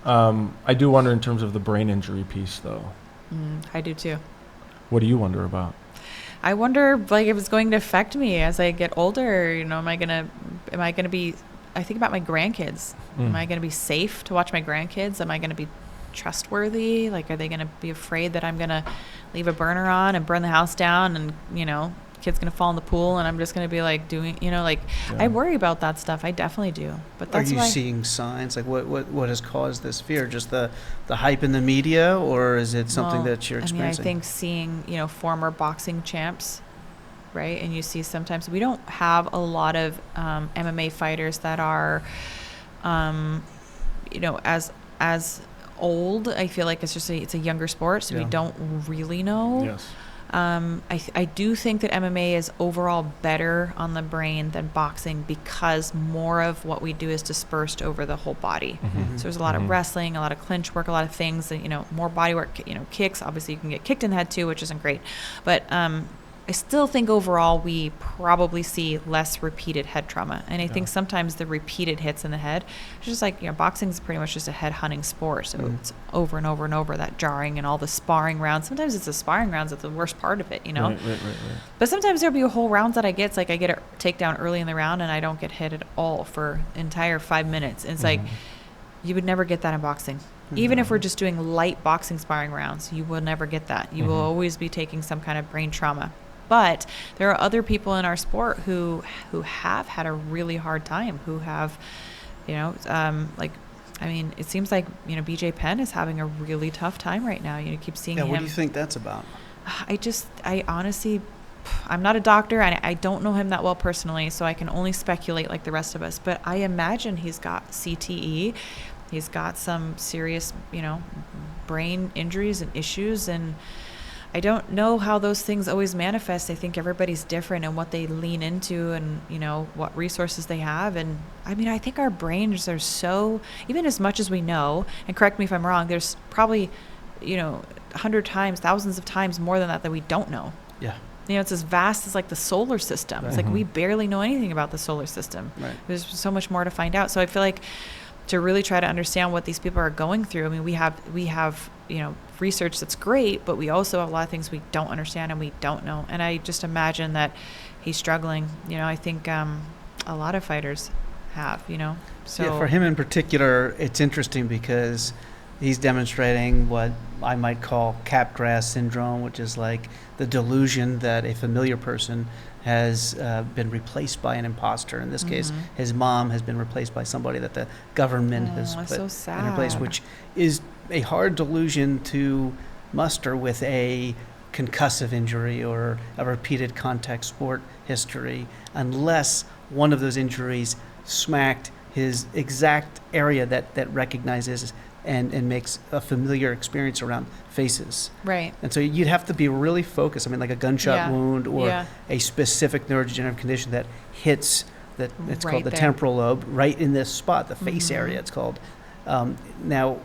I do wonder in terms of the brain injury piece, though. I do too. What do you wonder about? I wonder, like, if it's going to affect me as I get older. You know, am I gonna be? I think about my grandkids. Am I gonna be safe to watch my grandkids? Am I gonna be trustworthy? Like, are they gonna be afraid that I'm gonna leave a burner on and burn the house down, and kid's gonna fall in the pool, and I'm just gonna be like doing, I worry about that stuff. I definitely do. But that's Are you seeing signs? Like, what has caused this fear? Just the hype in the media, or is it something that you're experiencing? I think seeing former boxing champs, right? And you see sometimes we don't have a lot of MMA fighters that are, as old. I feel like it's a younger sport, so we don't really know. Yes. I do think that MMA is overall better on the brain than boxing because more of what we do is dispersed over the whole body. So there's a lot of wrestling, a lot of clinch work, a lot of things that, more body work, kicks. Obviously you can get kicked in the head too, which isn't great. But I still think overall we probably see less repeated head trauma. And I think sometimes the repeated hits in the head, it's just like, boxing is pretty much just a head hunting sport. So it's over and over and over, that jarring and all the sparring rounds. Sometimes it's the sparring rounds that's the worst part of it, Right. But sometimes there'll be whole rounds that I get. It's like I get a takedown early in the round and I don't get hit at all for entire 5 minutes. And it's like, you would never get that in boxing. Even if we're just doing light boxing sparring rounds, you will never get that. You will always be taking some kind of brain trauma. But there are other people in our sport who have had a really hard time, who have, it seems like, BJ Penn is having a really tough time right now. You keep seeing him. What do you think that's about? I honestly, I'm not a doctor and I don't know him that well personally, so I can only speculate like the rest of us. But I imagine he's got CTE. He's got some serious, brain injuries and issues, and I don't know how those things always manifest. I think everybody's different in what they lean into and, what resources they have. And I think our brains are so, even as much as we know, and correct me if I'm wrong, there's probably, 100 times, thousands of times more than that we don't know. Yeah. It's as vast as like the solar system. Right. It's like we barely know anything about the solar system. Right. There's so much more to find out. So I feel like to really try to understand what these people are going through, we have research that's great, but we also have a lot of things we don't understand and we don't know. And I just imagine that he's struggling. I think a lot of fighters have, So yeah, for him in particular, it's interesting because he's demonstrating what I might call Capgras syndrome, which is like the delusion that a familiar person has been replaced by an imposter. In this case, his mom has been replaced by somebody that the government has put so in her place, which is a hard delusion to muster with a concussive injury or a repeated contact sport history, unless one of those injuries smacked his exact area that recognizes and makes a familiar experience around faces. Right. And so you'd have to be really focused. Like a gunshot wound or a specific neurodegenerative condition that hits that it's right called the there. temporal lobe, right in this spot, the face area it's called. Now,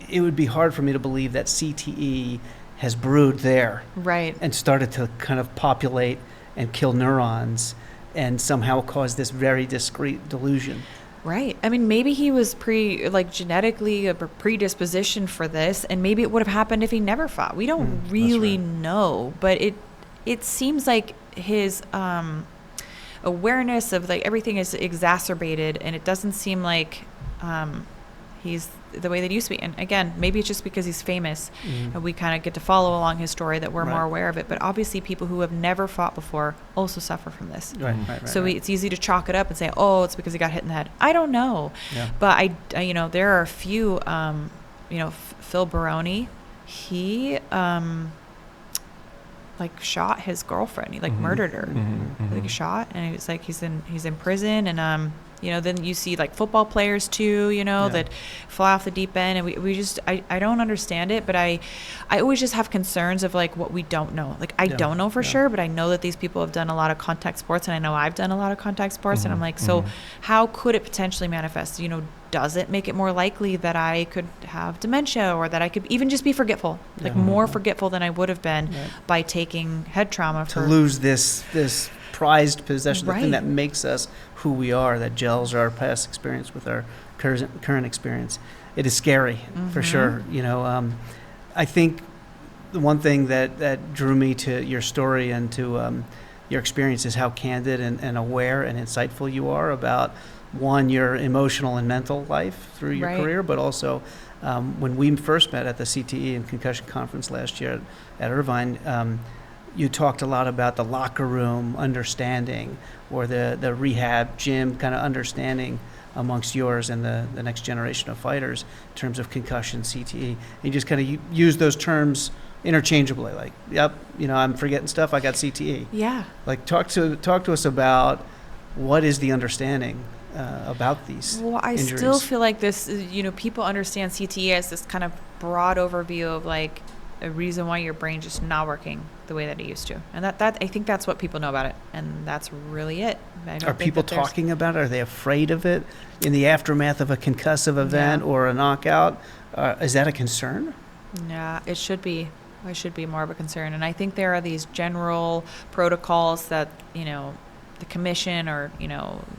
it would be hard for me to believe that CTE has brewed there. Right. And started to kind of populate and kill neurons and somehow cause this very discrete delusion. Right. Maybe he was genetically a predisposition for this, and maybe it would have happened if he never fought. We don't really know, but it seems like his awareness of everything is exacerbated, and it doesn't seem like he's the way that he used to be. And again, maybe it's just because he's famous and we kind of get to follow along his story that we're more aware of it. But obviously people who have never fought before also suffer from this. Right. So it's easy to chalk it up and say, oh, it's because he got hit in the head. I don't know. Yeah. But I there are a few, Phil Baroni, he shot his girlfriend. He murdered her. He shot, and he was he's in prison, and then you see football players too, that fly off the deep end, and we just I don't understand it, but I always just have concerns of what we don't know. I don't know for sure, but I know that these people have done a lot of contact sports, and I know I've done a lot of contact sports, and I'm so how could it potentially manifest? Does it make it more likely that I could have dementia, or that I could even just be forgetful, more forgetful than I would have been by taking head trauma to lose this prized possession, the thing that makes us who we are, that gels our past experience with our current experience. It is scary, for sure. I think the one thing that drew me to your story and to your experience is how candid and aware and insightful you are about, one, your emotional and mental life through your career, but also when we first met at the CTE and concussion conference last year at Irvine, you talked a lot about the locker room understanding, or the rehab gym kind of understanding amongst yours and the next generation of fighters in terms of concussion, CTE. You just kind of use those terms interchangeably, like, yep, I'm forgetting stuff, I got CTE. Yeah. Like, talk to us about what is the understanding about these injuries. Still feel like this, people understand CTE as this kind of broad overview of like a reason why your brain's just not working the way that it used to. And that I think that's what people know about it. And that's really it. Are people talking about it? Are they afraid of it in the aftermath of a concussive event or a knockout? Is that a concern? Yeah, it should be. It should be more of a concern. And I think there are these general protocols that, the commission or,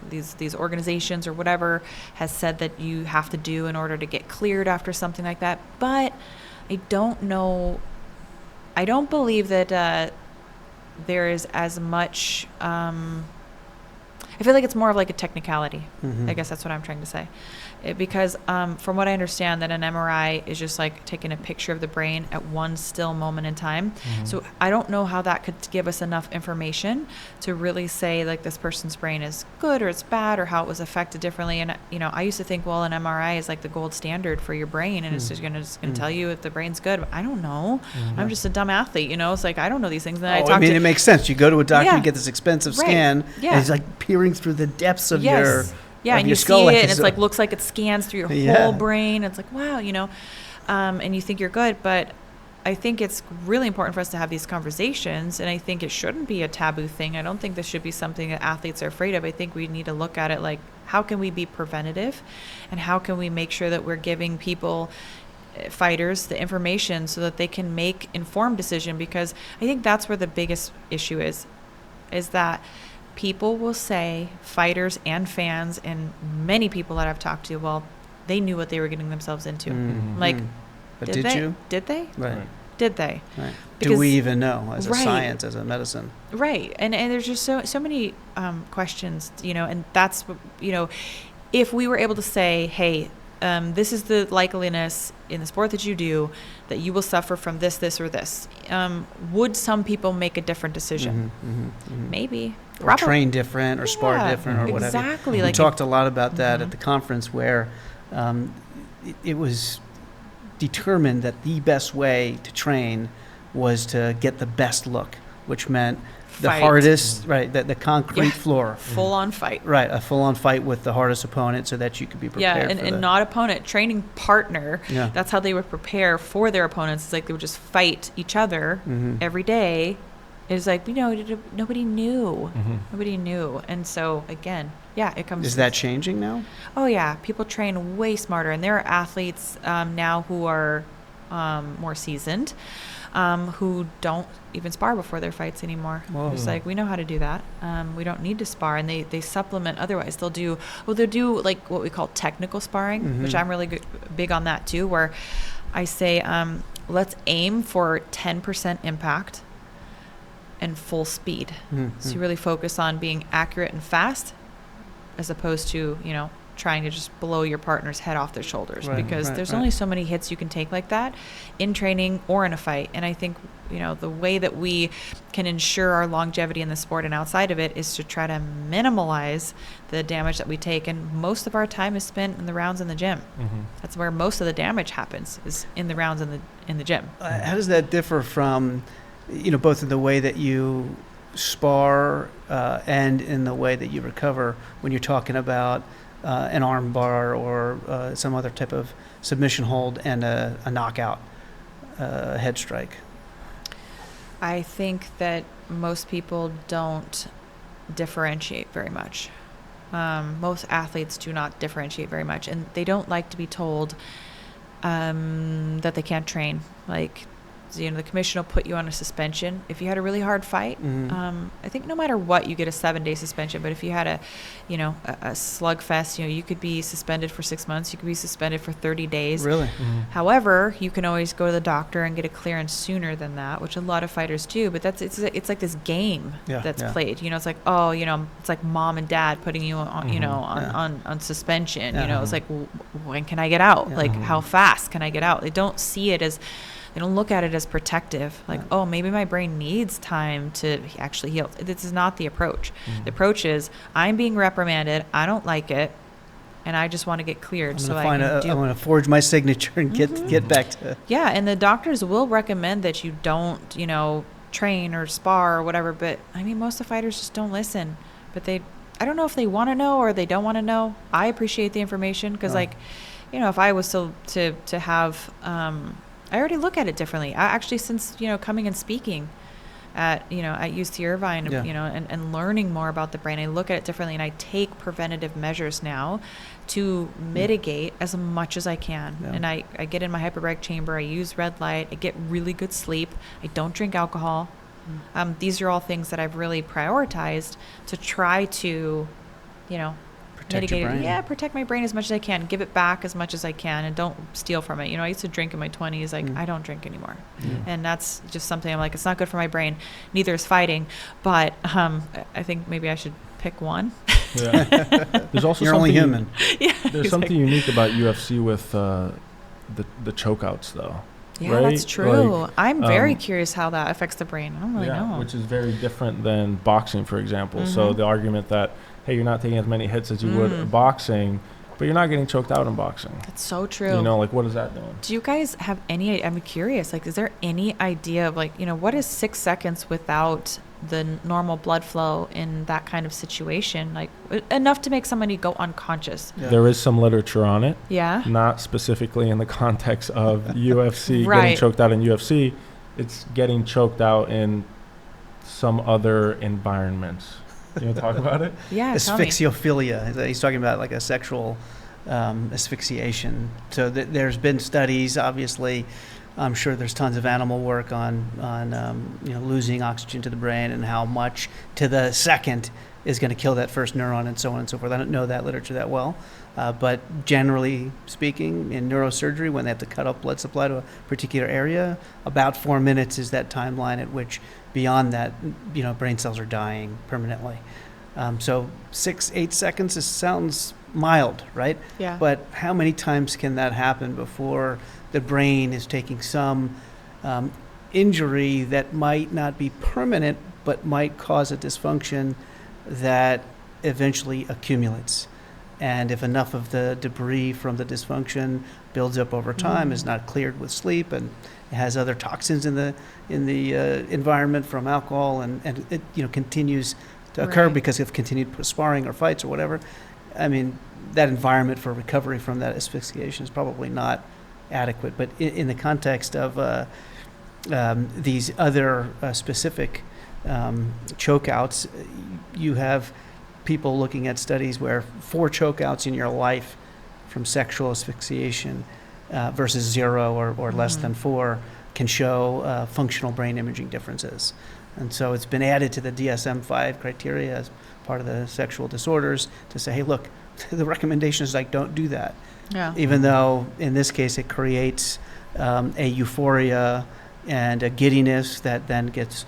these organizations or whatever has said that you have to do in order to get cleared after something like that. But I don't know. I don't believe that there is as much. I feel like it's more of like a technicality. I guess that's what I'm trying to say. Because from what I understand, that an MRI is just like taking a picture of the brain at one still moment in time. So I don't know how that could give us enough information to really say like this person's brain is good or it's bad or how it was affected differently. And I used to think, well, an MRI is like the gold standard for your brain, and it's just gonna tell you if the brain's good. But I don't know. I'm just a dumb athlete, It's like I don't know these things. And it makes sense. You go to a doctor, you get this expensive scan, and he's like peering through the depths of your. Yeah, and you see it, and it's like looks like it scans through your whole brain. It's like, wow, and you think you're good. But I think it's really important for us to have these conversations, and I think it shouldn't be a taboo thing. I don't think this should be something that athletes are afraid of. I think we need to look at it like, how can we be preventative, and how can we make sure that we're giving people, fighters, the information so that they can make informed decision? Because I think that's where the biggest issue is that people will say, fighters and fans and many people that I've talked to, well, they knew what they were getting themselves into. Like, but did you? Did they? Right. Did they? Right. Do we even know as a science, as a medicine? Right. And there's just so many questions, and that's, if we were able to say, hey, this is the likeliness in the sport that you do, that you will suffer from this, or this. Would some people make a different decision? Maybe. Or probably train different or spar different or whatever. Exactly. We talked a lot about that at the conference, where it was determined that the best way to train was to get the best look, which meant the hardest, the concrete floor. Full-on fight. Right, a full-on fight with the hardest opponent so that you could be prepared for and not opponent, training partner. Yeah. That's how they would prepare for their opponents. It's like they would just fight each other every day. It's like, nobody knew. Nobody knew. And so, again, it comes... Is that changing now? Oh, yeah. People train way smarter. And there are athletes now who are more seasoned, who don't even spar before their fights anymore. Whoa. It's like, we know how to do that. We don't need to spar. And they supplement otherwise. They'll do like what we call technical sparring, which I'm really big on that too, where I say, let's aim for 10% impact and full speed. So you really focus on being accurate and fast, as opposed to, trying to just blow your partner's head off their shoulders, because there's only so many hits you can take like that in training or in a fight. And I think, the way that we can ensure our longevity in the sport and outside of it is to try to minimize the damage that we take. And most of our time is spent in the rounds in the gym. That's where most of the damage happens, is in the rounds in the gym. How does that differ from, both in the way that you spar and in the way that you recover when you're talking about an arm bar or some other type of submission hold and a knockout head strike? I think that most people don't differentiate very much. Most athletes do not differentiate very much, and they don't like to be told that they can't train. Like, the commission will put you on a suspension if you had a really hard fight. Mhm. I think no matter what, you get a 7-day suspension. But if you had a slugfest, you could be suspended for 6 months. You could be suspended for 30 days. Really? However, you can always go to the doctor and get a clearance sooner than that, which a lot of fighters do. But it's like this game that's played. It's like, it's like mom and dad putting you on, on suspension. It's like, when can I get out? Yeah. Like, how fast can I get out? They don't see it as, they don't look at it as protective. Like, oh, maybe my brain needs time to actually heal. This is not the approach. The approach is, I'm being reprimanded. I don't like it. And I just want to get cleared I'm going to forge my signature and get back to. Yeah, and the doctors will recommend that you don't, train or spar or whatever. But I mean, most of the fighters just don't listen. But I don't know if they want to know or they don't want to know. I appreciate the information because, if I was to have, I already look at it differently. I actually, since coming and speaking at UC Irvine, and learning more about the brain, I look at it differently, and I take preventative measures now to mitigate as much as I can. Yeah. And I get in my hyperbaric chamber. I use red light. I get really good sleep. I don't drink alcohol. These are all things that I've really prioritized to try to, Protect your brain. Yeah, protect my brain as much as I can. Give it back as much as I can, and don't steal from it. I used to drink in my 20s. Like, I don't drink anymore, and that's just something I'm like, it's not good for my brain. Neither is fighting, but I think maybe I should pick one. Yeah. There's also You're only human. Yeah, there's something unique about UFC with the chokeouts, though. Yeah, right? that's true. Like, I'm very curious how that affects the brain. I don't really know. Which is very different than boxing, for example. So the argument that, hey, you're not taking as many hits as you would in boxing, but you're not getting choked out in boxing. That's so true. What is that doing? Do you guys have any, I'm curious, is there any idea of what is 6 seconds without the normal blood flow in that kind of situation? Enough to make somebody go unconscious. Yeah. There is some literature on it. Yeah. Not specifically in the context of UFC Right. getting choked out in UFC. It's getting choked out in some other environments. You want to talk about it? Yeah, tell me. Asphyxiophilia. He's talking about like a sexual asphyxiation. So there's been studies, obviously. I'm sure there's tons of animal work on losing oxygen to the brain and how much to the second is going to kill that first neuron and so on and so forth. I don't know that literature that well, but generally speaking, in neurosurgery, when they have to cut off blood supply to a particular area, about 4 minutes is that timeline at which, beyond that, brain cells are dying permanently. So 6-8 seconds sounds mild, right? Yeah. But how many times can that happen before the brain is taking some injury that might not be permanent, but might cause a dysfunction that eventually accumulates? And if enough of the debris from the dysfunction builds up over time, is not cleared with sleep, and it has other toxins in the environment from alcohol, and it continues to occur because of continued sparring or fights or whatever. I mean, that environment for recovery from that asphyxiation is probably not adequate. But in the context of these other specific chokeouts, you have people looking at studies where 4 chokeouts in your life from sexual asphyxiation versus 0 or less than 4 can show functional brain imaging differences. And so it's been added to the DSM-5 criteria as part of the sexual disorders to say, hey, look, the recommendation is don't do that. Yeah. Even though in this case it creates a euphoria and a giddiness that then gets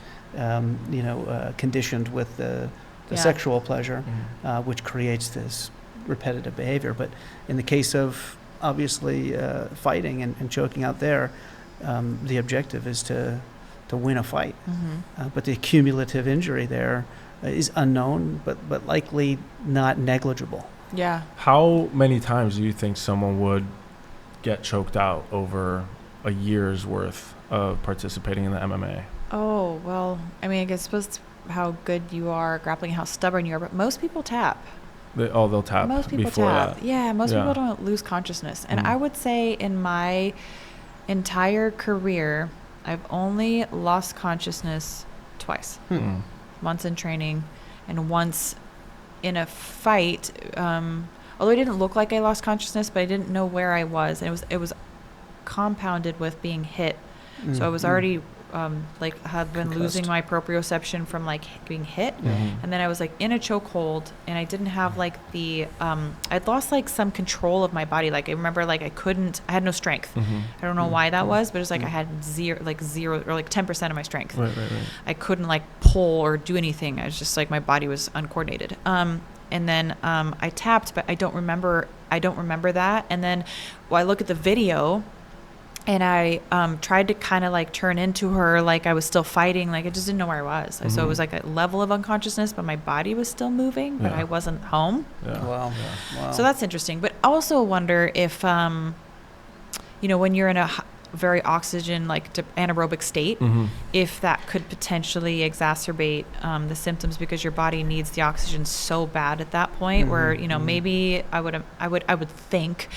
conditioned with the sexual pleasure, which creates this repetitive behavior. But in the case of obviously fighting and choking out there, the objective is to win a fight. But the cumulative injury there is unknown, but likely not negligible. Yeah. How many times do you think someone would get choked out over a year's worth of participating in the MMA? Oh, well, I mean, I suppose how good you are grappling, how stubborn you are, but most people tap. They'll tap Most people before tap. that. Yeah, most people don't lose consciousness. And I would say in my entire career, I've only lost consciousness twice. Once in training and once in a fight. Although it didn't look like I lost consciousness, but I didn't know where I was. And it was compounded with being hit So I was already like had been losing my proprioception from like being hit, and then I was like in a chokehold, and I didn't have like the I'd lost like some control of my body. Like I remember like I had no strength. I don't know why that was, but it was like I had zero or like 10% of my strength. Right. I couldn't like pull or do anything. I was just like my body was uncoordinated. And then I tapped, but I don't remember that. And then I look at the video, and I tried to kind of like turn into her like I was still fighting. Like I just didn't know where I was. So it was like a level of unconsciousness, but my body was still moving, but I wasn't home. Yeah. Wow. So that's interesting. But also wonder if, when you're in a very oxygen, like anaerobic state, if that could potentially exacerbate the symptoms, because your body needs the oxygen so bad at that point where, maybe I would think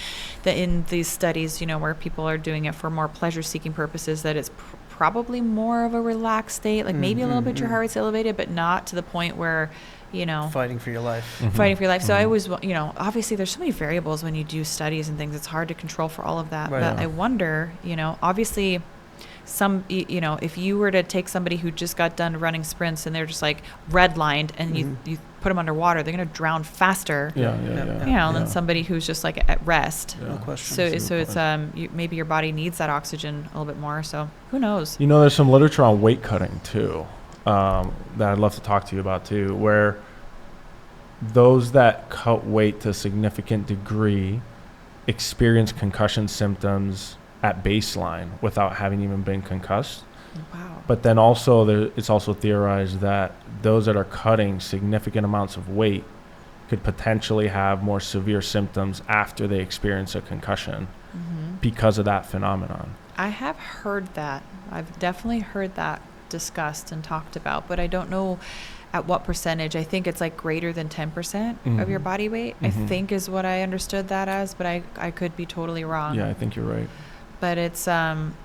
that in these studies, where people are doing it for more pleasure seeking purposes, that it's probably more of a relaxed state, like maybe a little bit your heart rate's elevated, but not to the point where, fighting for your life. So I was, obviously there's so many variables when you do studies and things. It's hard to control for all of that. Right. But I wonder, obviously if you were to take somebody who just got done running sprints and they're just like redlined and you put them underwater, they're going to drown faster. Than somebody who's just like at rest. No question. So it's maybe your body needs that oxygen a little bit more. So who knows? There's some literature on weight cutting too. That I'd love to talk to you about too, where those that cut weight to a significant degree experience concussion symptoms at baseline without having even been concussed. Wow. But then also it's also theorized that those that are cutting significant amounts of weight could potentially have more severe symptoms after they experience a concussion because of that phenomenon. I have heard that. I've definitely heard that discussed and talked about, but I don't know at what percentage. I think it's like greater than 10% of your body weight, I think is what I understood that as, but I could be totally wrong. Yeah, I think you're right. But it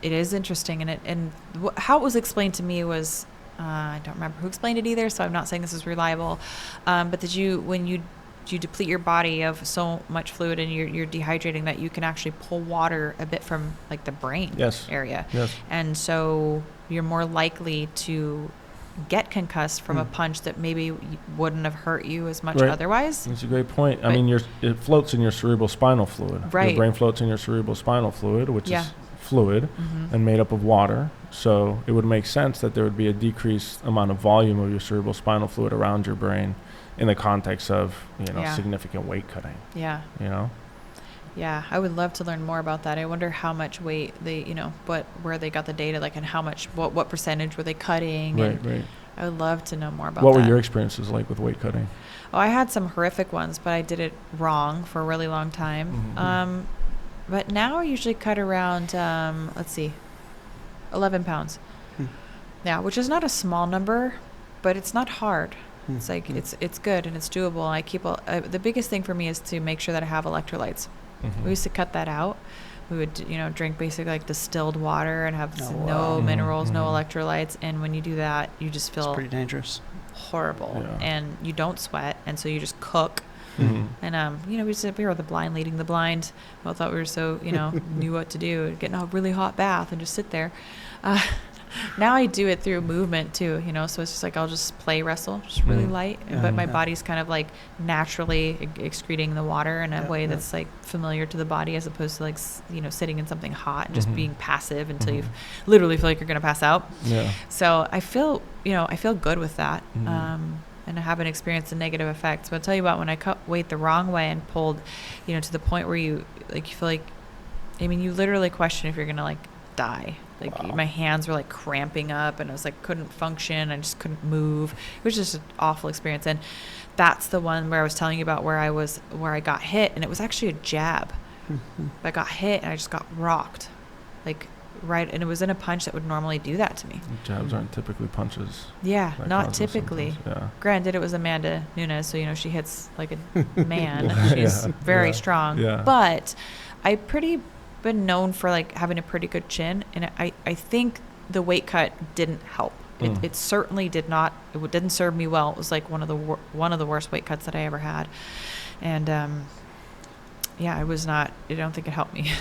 is interesting, and how it was explained to me was, I don't remember who explained it either, so I'm not saying this is reliable, but that when you deplete your body of so much fluid and you're dehydrating, that you can actually pull water a bit from like the brain area. Yes. And so you're more likely to get concussed from a punch that maybe wouldn't have hurt you as much otherwise. That's a great point. I mean, it floats in your cerebral spinal fluid. Right. Your brain floats in your cerebral spinal fluid, which is fluid and made up of water. So it would make sense that there would be a decreased amount of volume of your cerebral spinal fluid around your brain in the context of, significant weight cutting. Yeah. Yeah, I would love to learn more about that. I wonder how much weight they, where they got the data, like, and how much, what percentage were they cutting? Right. I would love to know more about that. What were your experiences like with weight cutting? Oh, I had some horrific ones, but I did it wrong for a really long time. But now I usually cut around, 11 pounds. Yeah, which is not a small number, but it's not hard. It's like, it's good and it's doable. I keep, the biggest thing for me is to make sure that I have electrolytes. We used to cut that out. We would, drink basically like distilled water and have no minerals, no electrolytes. And when you do that, you just feel it's pretty dangerous, horrible, and you don't sweat, and so you just cook. And we were the blind leading the blind. We thought we were so knew what to do, get in a really hot bath and just sit there. Now I do it through movement too, so it's just like I'll just play wrestle, just really light, but my body's kind of like naturally excreting the water in a way that's like familiar to the body, as opposed to like, sitting in something hot and just being passive until you literally feel like you're going to pass out. Yeah. So I feel good with that. And I haven't experienced the negative effects. But I'll tell you what, when I cut weight the wrong way and pulled, to the point where you feel like, you literally question if you're going to like die. Like my hands were like cramping up, and I was like couldn't function. I just couldn't move. It was just an awful experience. And that's the one where I was telling you about where I got hit, and it was actually a jab. I got hit and I just got rocked, like right, and it was in a punch that would normally do that to me. Jabs aren't typically punches. Yeah, not typically. Yeah. Granted, it was Amanda Nunes, so she hits like a man. She's very strong. Yeah. But I been known for like having a pretty good chin, and I think the weight cut didn't help. It certainly did not. It didn't serve me well. It was like one of the worst weight cuts that I ever had, and I don't think it helped me.